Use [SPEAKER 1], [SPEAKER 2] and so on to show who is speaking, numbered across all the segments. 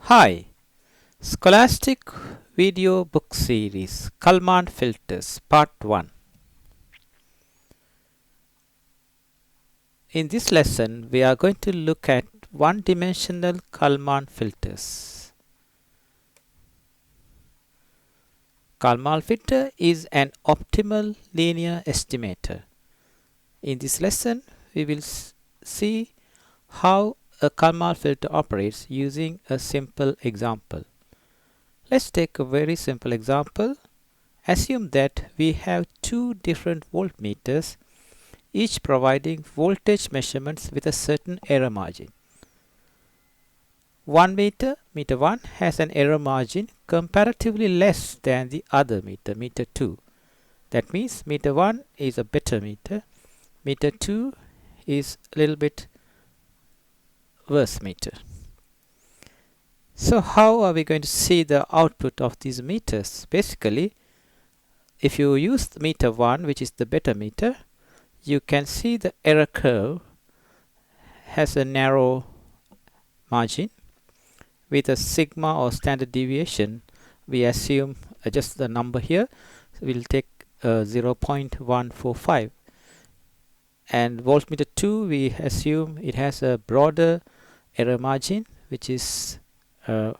[SPEAKER 1] Hi, Scholastic Video Book Series Kalman Filters Part 1. In this lesson, we are going to look at one-dimensional Kalman filters. Kalman filter is an optimal linear estimator. In this lesson, we will see how a Kalman filter operates using a simple example. Let's take a very simple example. Assume that we have two different voltmeters, each providing voltage measurements with a certain error margin. One meter, meter 1, has an error margin comparatively less than the other meter, meter 2. That means meter 1 is a better meter, meter 2 is a little bit worse meter. So how are we going to see the output of these meters? Basically, if you use meter 1, which is the better meter, you can see the error curve has a narrow margin with a sigma or standard deviation. We assume just the number here. So we'll take 0.145. And voltmeter 2, we assume it has a broader error margin, which is not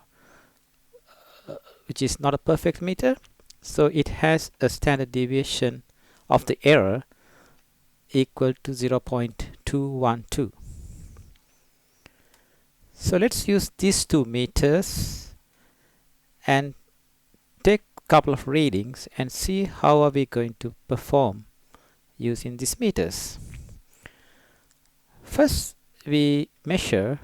[SPEAKER 1] a perfect meter. So it has a standard deviation of the error equal to 0.212. So let's use these two meters and take a couple of readings and see how are we going to perform using these meters. First, we measure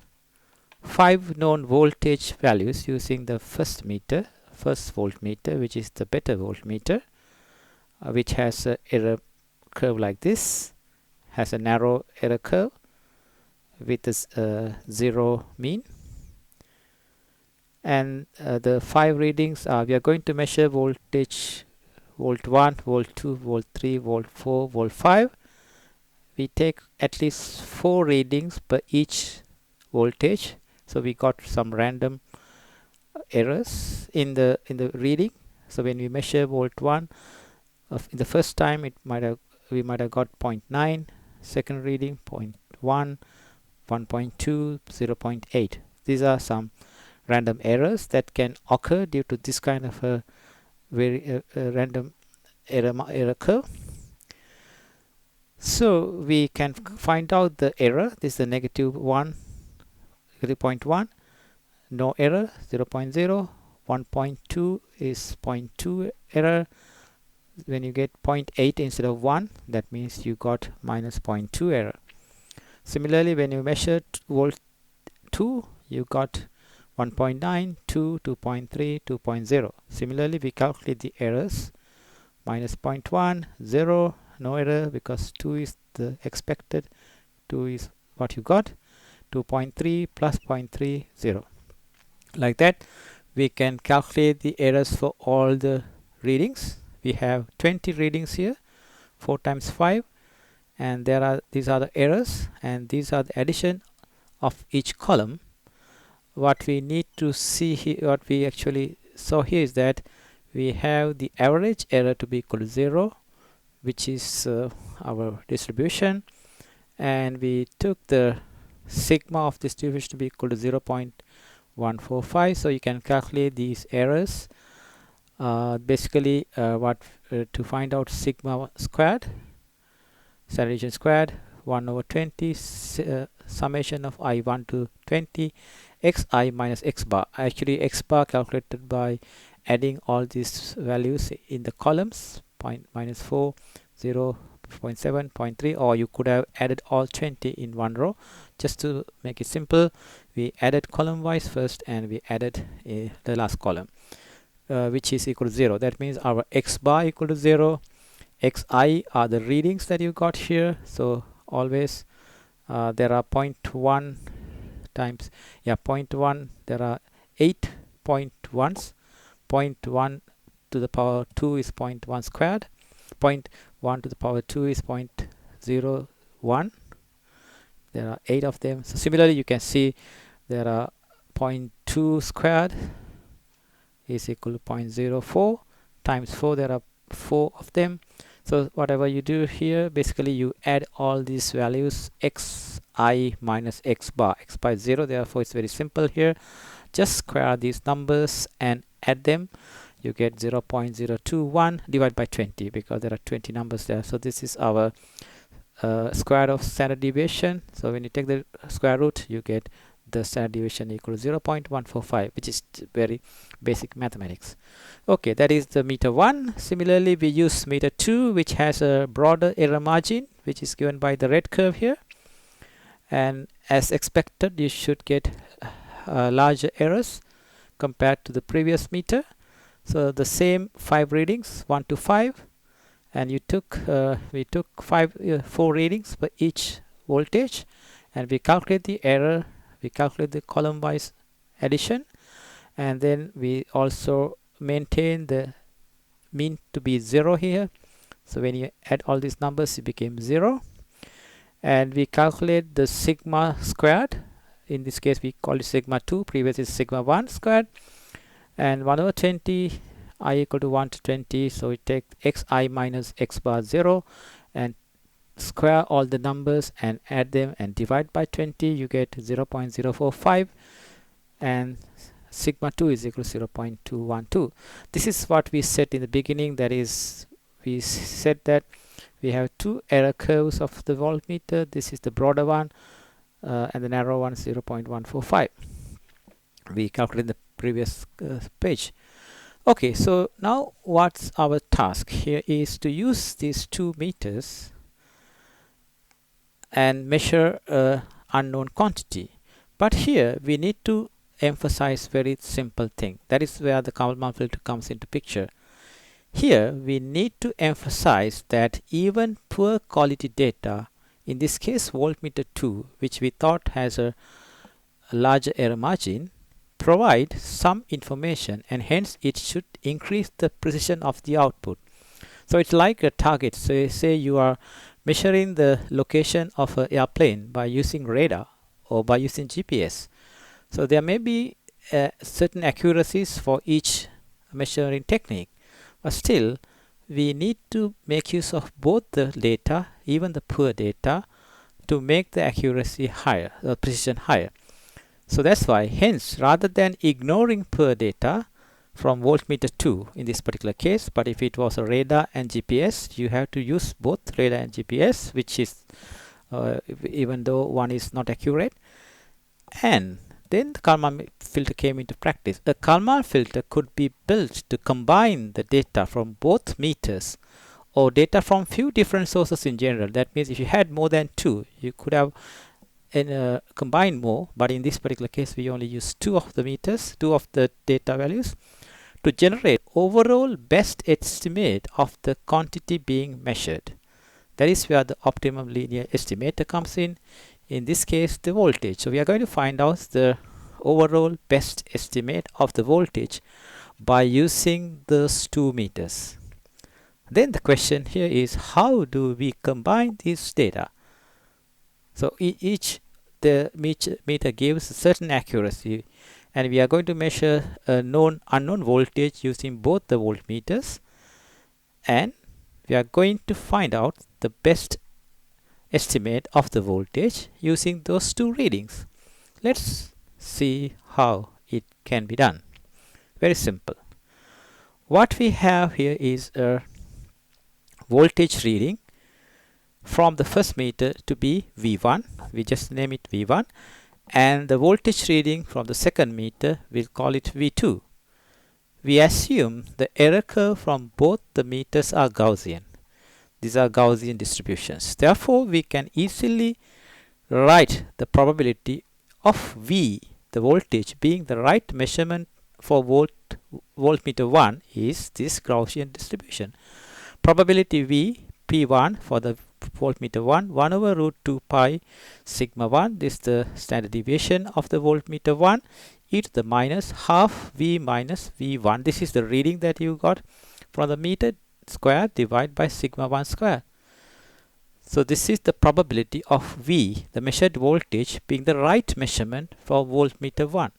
[SPEAKER 1] 5 known voltage values using the first voltmeter, which is the better voltmeter, which has an error curve like this, has a narrow error curve with a zero mean. And the 5 readings are, we are going to measure voltage volt 1, volt 2, volt 3, volt 4, volt 5. We take at least 4 readings per each voltage. So we got some random errors in the reading. So when we measure volt 1, in the first time we might have got 0.9, second reading 0.1, 1.2, 0.8. These are some random errors that can occur due to this kind of a very random error curve. So we can find out the error. This is the negative 1, 0.1, no error, 0.0, 1.2 is 0.2 error. When you get 0.8 instead of 1, that means you got minus 0.2 error. Similarly, when you measure volt 2, you got 1.9, 2, 2.3, 2.0. Similarly, we calculate the errors. Minus 0.1, 0, no error because 2 is the expected, 2 is what you got, 2.3 plus 0.3, 0. Like that, we can calculate the errors for all the readings. We have 20 readings here, 4 times 5, and these are the errors, and these are the addition of each column. What we need to see here, what we actually saw here is that we have the average error to be equal to 0, which is our distribution, and we took the sigma of this distribution to be equal to 0.145. So you can calculate these errors. Basically, to find out sigma squared, standard deviation squared, 1 over 20 summation of i1 to 20 xi minus x bar. Actually, x bar calculated by adding all these values in the columns, minus 4, 0, 0.7, 0.3, or you could have added all 20 in one row. Just to make it simple, we added column wise first and we added the last column, which is equal to 0. That means our x bar equal to 0, xi are the readings that you got here. So always there are 0.1 times, 0.1, there are 8 0.1s. 0.1 to the power 2 is 0.1 squared. 0.1 to the power 2 is 0.01. There are 8 of them. So similarly, you can see there are 0.2 2 squared is equal to 0.04 times 4. There are 4 of them. So whatever you do here, basically you add all these values, xi minus x bar. X bar is 0, therefore it's very simple here. Just square these numbers and add them. You get 0.021 divided by 20 because there are 20 numbers there. So this is our square of standard deviation. So when you take the square root, you get the standard deviation equal to 0.145, which is very basic mathematics. Okay, that is the meter 1. Similarly, we use meter 2, which has a broader error margin, which is given by the red curve here. And as expected, you should get larger errors compared to the previous meter. So the same 5 readings, 1 to 5, and we took 4 readings for each voltage, and we calculate the error. We calculate the column-wise addition, and then we also maintain the mean to be 0 here. So when you add all these numbers, it became 0. And we calculate the sigma squared. In this case, we call it sigma 2. Previous is sigma 1 squared. And 1 over 20, I equal to 1 to 20. So we take xi minus x bar 0 and square all the numbers and add them and divide by 20. You get 0.045, and sigma 2 is equal to 0.212. This is what we said in the beginning. That is, we said that we have 2 error curves of the voltmeter. This is the broader one, and the narrow one 0.145. We calculated the previous page. Okay, so now what's our task here is to use these 2 meters and measure a unknown quantity. But here we need to emphasize very simple thing. That is where the Kalman filter comes into picture. Here we need to emphasize that even poor quality data, in this case voltmeter 2, which we thought has a larger error margin, provide some information, and hence it should increase the precision of the output. So it's like a target. So say you are measuring the location of an airplane by using radar or by using GPS. So there may be certain accuracies for each measuring technique, but still we need to make use of both the data, even the poor data, to make the accuracy higher, the precision higher. So that's why, hence, rather than ignoring poor data from voltmeter 2 in this particular case, but if it was a radar and GPS, you have to use both radar and GPS, which is even though one is not accurate. And then the Kalman filter came into practice. A Kalman filter could be built to combine the data from both meters or data from few different sources in general. That means if you had more than 2, you could have combined more, but in this particular case we only use 2 of the meters, 2 of the data values, to generate overall best estimate of the quantity being measured. That is where the optimum linear estimator comes in this case the voltage. So we are going to find out the overall best estimate of the voltage by using those 2 meters. Then the question here is, how do we combine these data? So the meter gives a certain accuracy, and we are going to measure a unknown voltage using both the voltmeters, and we are going to find out the best estimate of the voltage using those 2 readings. Let's see how it can be done. Very simple. What we have here is a voltage reading from the first meter to be V1. We just name it V1. And the voltage reading from the second meter, we'll call it V2. We assume the error curve from both the meters are Gaussian. These are Gaussian distributions. Therefore, we can easily write the probability of V, the voltage, being the right measurement for voltmeter 1 is this Gaussian distribution. Probability V, P1 for the voltmeter 1 over root 2 pi sigma 1. This is the standard deviation of the voltmeter 1 e to the minus half V minus V1. This is the reading that you got from the meter square divided by sigma 1 square. So this is the probability of V, the measured voltage, being the right measurement for voltmeter 1.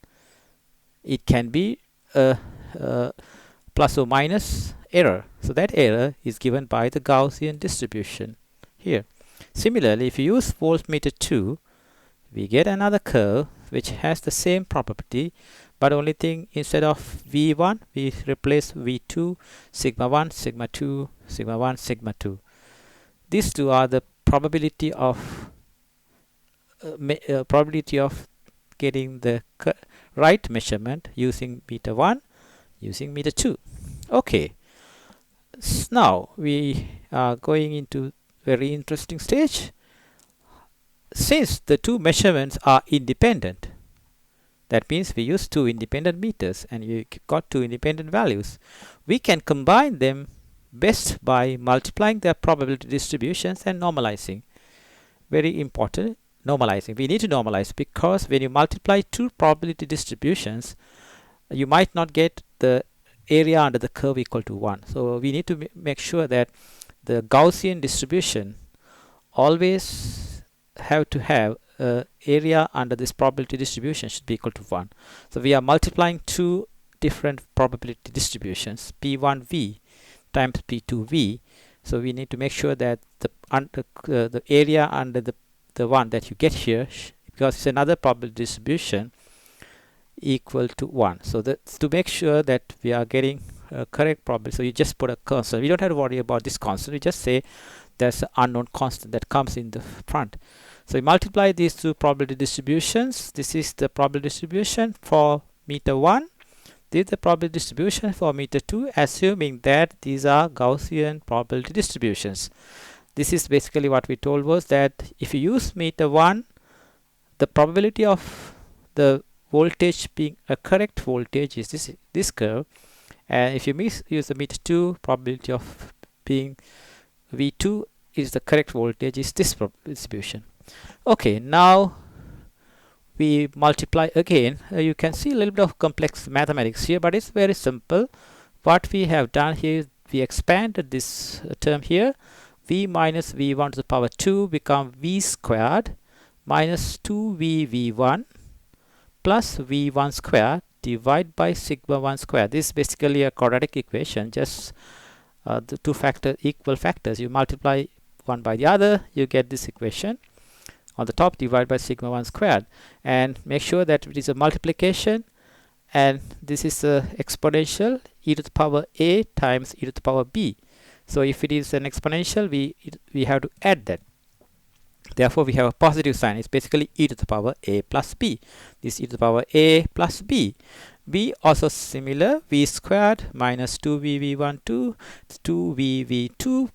[SPEAKER 1] it can be a, a plus or minus error. So that error is given by the Gaussian distribution here. Similarly, if you use voltmeter 2, we get another curve which has the same property, but only thing, instead of V1 we replace V2, sigma 1, sigma 2, sigma 1, sigma 2. These two are the probability of getting the right measurement using meter 1, using meter 2. Okay, now we are going into very interesting stage. Since the two measurements are independent, that means we use two independent meters and you got two independent values, we can combine them best by multiplying their probability distributions and normalizing. Very important, normalizing. We need to normalize, because when you multiply two probability distributions, you might not get the area under the curve equal to 1. So we need to make sure that the Gaussian distribution always have to have area under this probability distribution should be equal to 1. So we are multiplying two different probability distributions, P1V times P2V. So we need to make sure that the area under the one that you get here, because it's another probability distribution, equal to 1. So that's to make sure that we are getting correct probability. So you just put a constant. We don't have to worry about this constant. We just say there's an unknown constant that comes in the front. So we multiply these two probability distributions. This is the probability distribution for meter 1. This is the probability distribution for meter 2, assuming that these are Gaussian probability distributions. This is basically what we told was that if you use meter 1, the probability of the voltage being a correct voltage is this curve, and if you use the meter 2, probability of being V2 is the correct voltage is this distribution. Okay, now we multiply again. You can see a little bit of complex mathematics here, but it's very simple. What we have done here is we expanded this term here. V minus V1 to the power 2 become V squared minus 2V V1 plus V1 squared divided by sigma 1 squared. This is basically a quadratic equation, just the two equal factors. You multiply one by the other, you get this equation. On the top, divide by sigma 1 squared, and make sure that it is a multiplication, and this is a exponential e to the power a times e to the power b. So if it is an exponential, we have to add that. Therefore we have a positive sign. It's basically e to the power a plus b. This e to the power a plus b. B also similar, v squared minus 2v1 2 2v2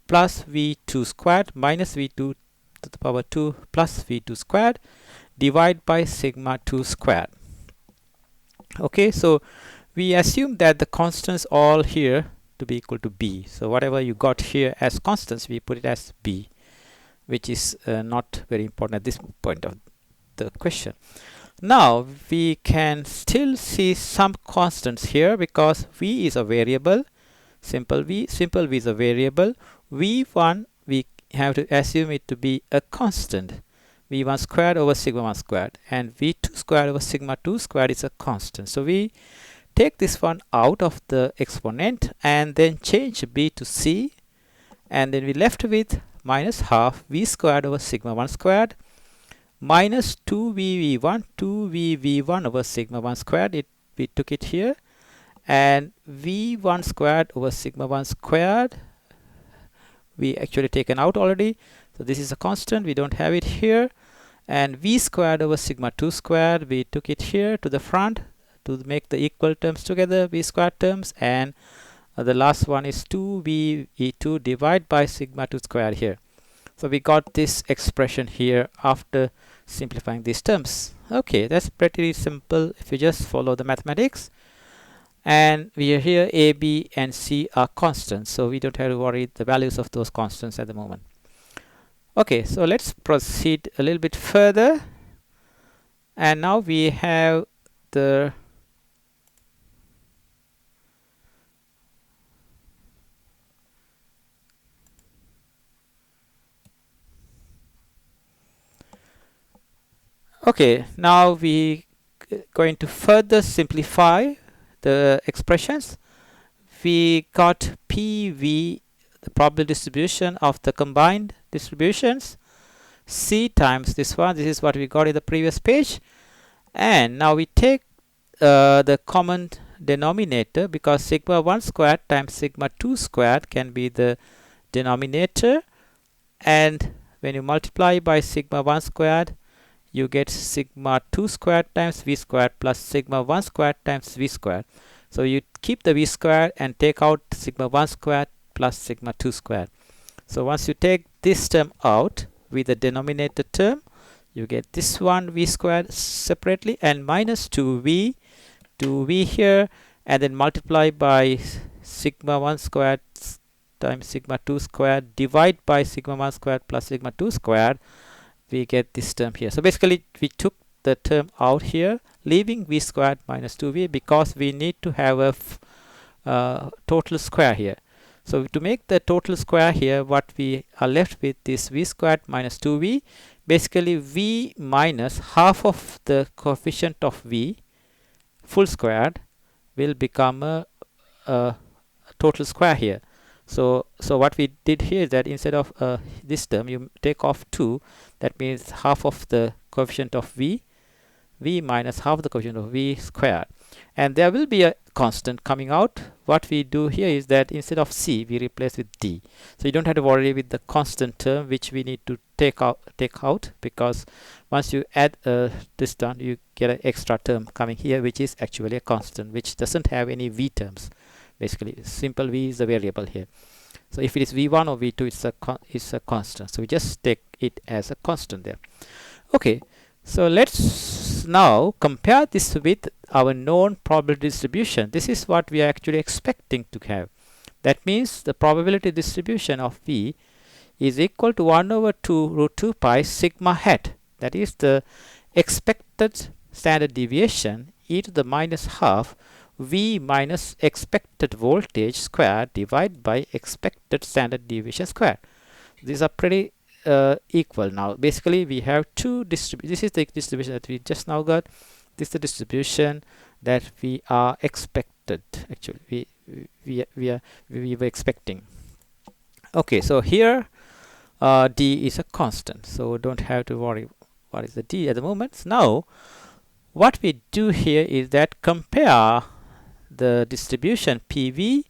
[SPEAKER 1] plus v2 squared minus v2 to the power 2 plus v2 squared divide by sigma 2 squared. Okay, so we assume that the constants all here to be equal to b. So whatever you got here as constants, we put it as b, which is not very important at this point of the question. Now we can still see some constants here, because v is a variable, simple v is a variable. V1 we have to assume it to be a constant, v1 squared over sigma 1 squared, and v2 squared over sigma 2 squared is a constant. So we take this one out of the exponent and then change b to c, and then we left with minus half v squared over sigma 1 squared minus 2v1 2v1 over sigma 1 squared. We took it here, and v1 squared over sigma 1 squared we actually taken out already, so this is a constant, we don't have it here. And v squared over sigma 2 squared, we took it here to the front to make the equal terms together, v squared terms, and the last one is 2v2 divided by sigma 2 squared here. So we got this expression here after simplifying these terms. Okay, that's pretty simple if you just follow the mathematics. And we are here a, b and c are constants, so we don't have to worry the values of those constants at the moment. Okay, so let's proceed a little bit further, and now we have the now we going to further simplify the expressions. We got PV, the probability distribution of the combined distributions, C times this one. This is what we got in the previous page. And now we take the common denominator, because sigma 1 squared times sigma 2 squared can be the denominator, and when you multiply by sigma 1 squared, you get sigma 2 squared times v squared plus sigma 1 squared times v squared. So you keep the v squared and take out sigma 1 squared plus sigma 2 squared. So once you take this term out with the denominator term, you get this one v squared separately and minus 2v here, and then multiply by sigma 1 squared times sigma 2 squared, divide by sigma 1 squared plus sigma 2 squared, we get this term here. So basically we took the term out here, leaving v squared minus 2v, because we need to have a total square here. So to make the total square here, what we are left with is v squared minus 2v. Basically v minus half of the coefficient of v full squared will become a total square here. So what we did here is that instead of this term, you take off 2. That means half of the coefficient of v minus half the coefficient of v squared, and there will be a constant coming out. What we do here is that instead of c, we replace with d. So you don't have to worry with the constant term, which we need to take out, because once you add this down, you get an extra term coming here, which is actually a constant, which doesn't have any v terms. Basically simple v is the variable here. So if it is v1 or v2, it's a constant. So we just take it as a constant there. Okay, so let's now compare this with our known probability distribution. This is what we are actually expecting to have. That means the probability distribution of v is equal to 1 over 2 root 2 pi sigma hat. That is the expected standard deviation e to the minus half v minus expected voltage square divided by expected standard deviation square. These are pretty equal now. Basically we have two distributions. This is the distribution that we just now got. This is the distribution that we are expected. Actually we were expecting. Okay, so here d is a constant, so don't have to worry what is the d at the moment. Now what we do here is that compare the distribution PV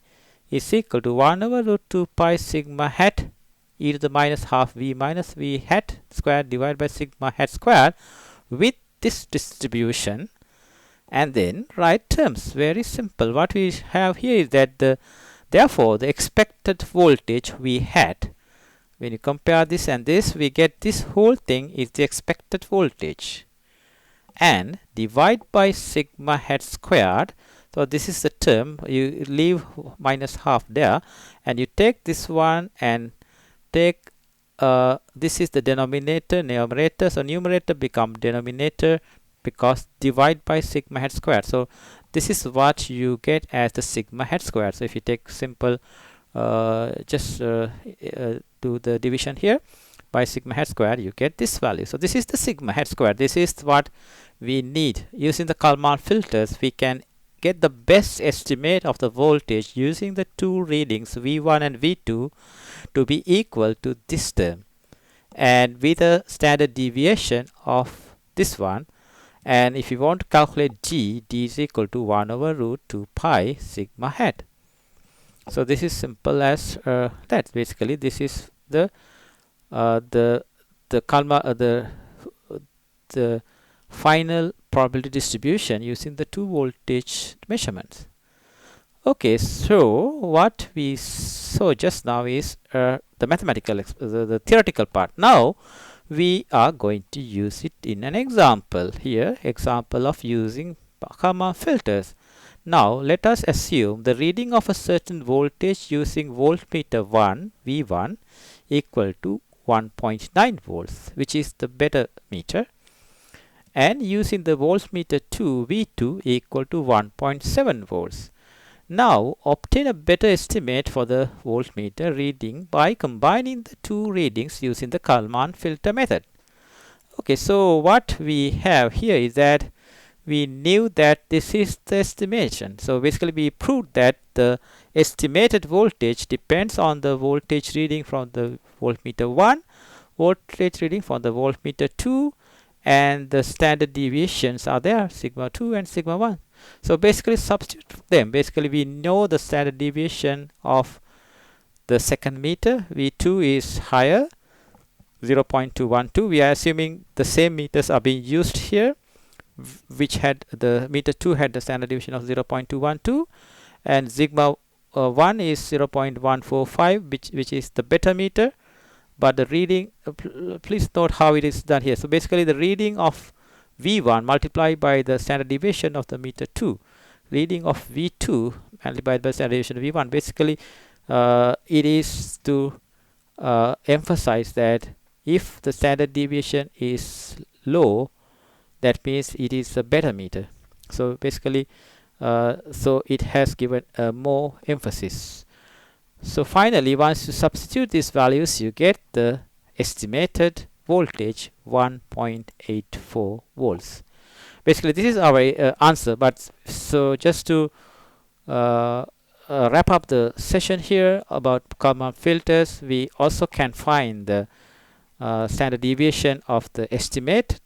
[SPEAKER 1] is equal to 1 over root 2 pi sigma hat e to the minus half v minus v hat squared divided by sigma hat squared with this distribution, and then write terms. Very simple. What we have here is that therefore the expected voltage we had, when you compare this and this, we get this whole thing is the expected voltage, and divide by sigma hat squared. So this is the term, you leave minus half there, and you take this one and take this is the denominator, numerator. So numerator become denominator, because divide by sigma hat squared. So this is what you get as the sigma hat squared. So if you take simple, just do the division here by sigma hat squared, you get this value. So this is the sigma hat squared. This is what we need. Using the Kalman filters, we can get the best estimate of the voltage using the two readings v1 and v2 to be equal to this term, and with a standard deviation of this one. And if you want to calculate d is equal to 1 over root 2 pi sigma hat. So this is simple as that. Basically this is the Kalman the final probability distribution using the two voltage measurements. Okay, so what we saw just now is the mathematical the theoretical part. Now we are going to use it in an example here, example of using Bahama filters. Now let us assume the reading of a certain voltage using voltmeter 1 V1 equal to 1.9 volts, which is the better meter, and using the voltmeter 2 V2 equal to 1.7 volts. Now obtain a better estimate for the voltmeter reading by combining the two readings using the Kalman filter method. Okay, so what we have here is that we knew that this is the estimation. So basically we proved that the estimated voltage depends on the voltage reading from the voltmeter 1, voltage reading from the voltmeter 2, and the standard deviations are there, sigma 2 and sigma 1. So basically substitute them. Basically we know the standard deviation of the second meter, V2 is higher, 0.212. We are assuming the same meters are being used here, which had the meter 2 had the standard deviation of 0.212, and sigma 1 is 0.145, which is the better meter. But the reading, please note how it is done here. So basically the reading of V1 multiplied by the standard deviation of the meter 2, reading of V2 multiplied by the standard deviation of V1. Basically it is to emphasize that if the standard deviation is low, that means it is a better meter. So basically so it has given more emphasis. So finally, once you substitute these values, you get the estimated voltage 1.84 volts. Basically this is our answer. But so just to wrap up the session here about Kalman filters, we also can find the standard deviation of the estimate,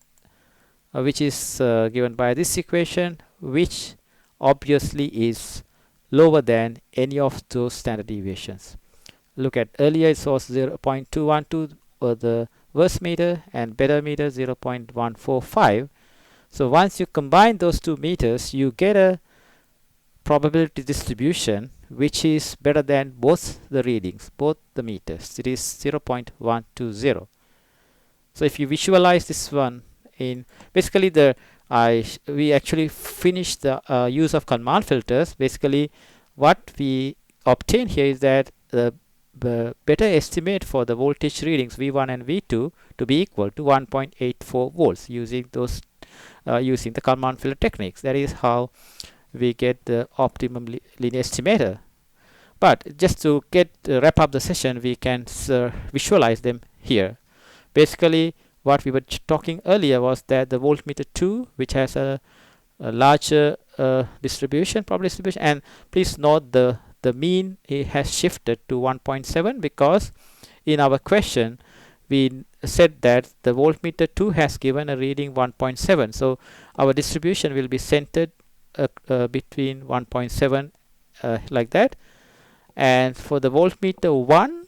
[SPEAKER 1] which is given by this equation, which obviously is lower than any of those standard deviations. Look at earlier, it was 0.212 the worst meter and better meter 0.145. So once you combine those two meters, you get a probability distribution which is better than both the readings, both the meters. It is 0.120. So if you visualize this one in basically the we actually finished the use of Kalman filters. Basically what we obtain here is that the better estimate for the voltage readings V1 and V2 to be equal to 1.84 volts using those using the Kalman filter techniques. That is how we get the optimum linear estimator. But just to get wrap up the session, we can visualize them here. Basically what we were talking earlier was that the voltmeter 2, which has a larger distribution, probability distribution, and please note the mean it has shifted to 1.7 because in our question we said that the voltmeter 2 has given a reading 1.7. So our distribution will be centered between 1.7 like that. And for the voltmeter 1,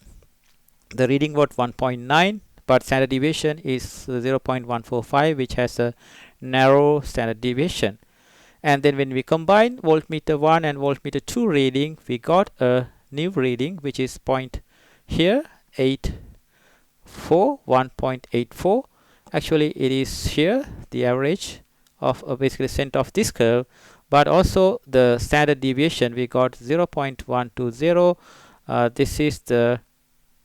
[SPEAKER 1] the reading was 1.9. But standard deviation is 0.145, which has a narrow standard deviation. And then when we combine voltmeter 1 and voltmeter 2 reading, we got a new reading which is point here 1.84. Actually it is here the average of basically center of this curve, but also the standard deviation we got 0.120. This is the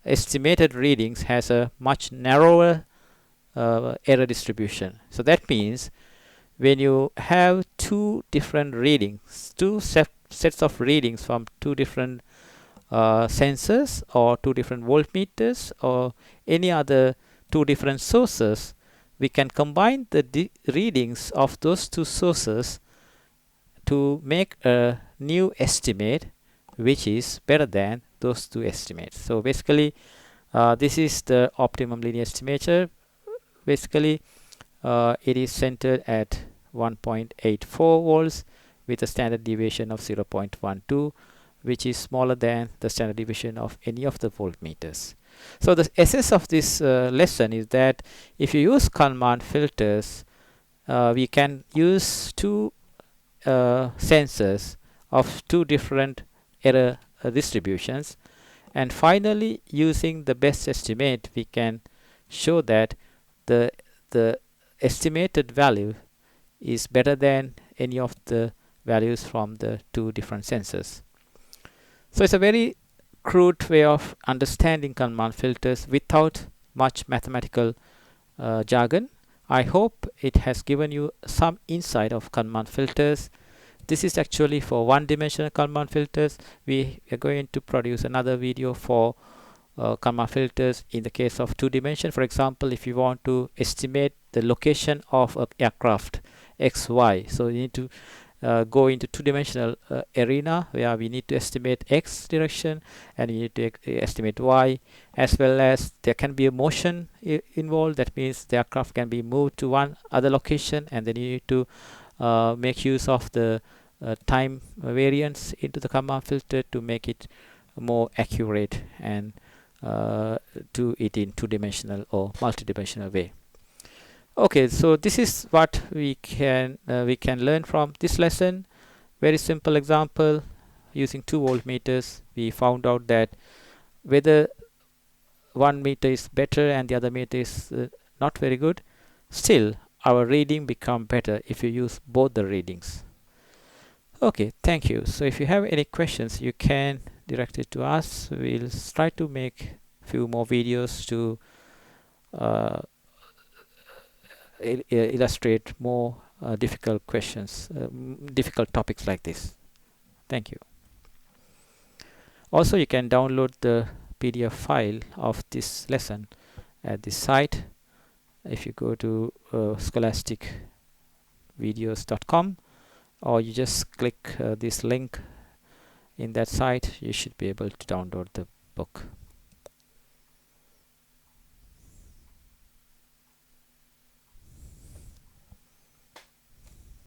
[SPEAKER 1] estimated readings has a much narrower error distribution. So that means when you have two different readings, two sets of readings from two different sensors or two different voltmeters or any other two different sources, we can combine the readings of those two sources to make a new estimate which is better than those two estimates. So basically this is the optimum linear estimator. Basically it is centered at 1.84 volts with a standard deviation of 0.12, which is smaller than the standard deviation of any of the voltmeters. So the essence of this lesson is that if you use Kalman filters, we can use two sensors of two different error distributions, and finally using the best estimate we can show that the estimated value is better than any of the values from the two different sensors. So it's a very crude way of understanding Kalman filters without much mathematical jargon. I hope it has given you some insight of Kalman filters. This is actually for one-dimensional Kalman filters. We are going to produce another video for Kalman filters in the case of two dimension. For example, if you want to estimate the location of an aircraft xy. So you need to go into two-dimensional arena where we need to estimate x direction and you need to estimate y, as well as there can be a motion involved. That means the aircraft can be moved to one other location, and then you need to make use of the time variance into the Kalman filter to make it more accurate and do it in two-dimensional or multi-dimensional way. Okay, so this is what we can learn from this lesson. Very simple example. Using 2 voltmeters, we found out that whether one meter is better and the other meter is not very good, still our reading become better if you use both the readings. Okay, thank you. So if you have any questions, you can direct it to us. We'll try to make few more videos to illustrate more difficult questions, difficult topics like this. Thank you. Also, you can download the PDF file of this lesson at this site. If you go to scholasticvideos.com, or you just click this link in that site, you should be able to download the book.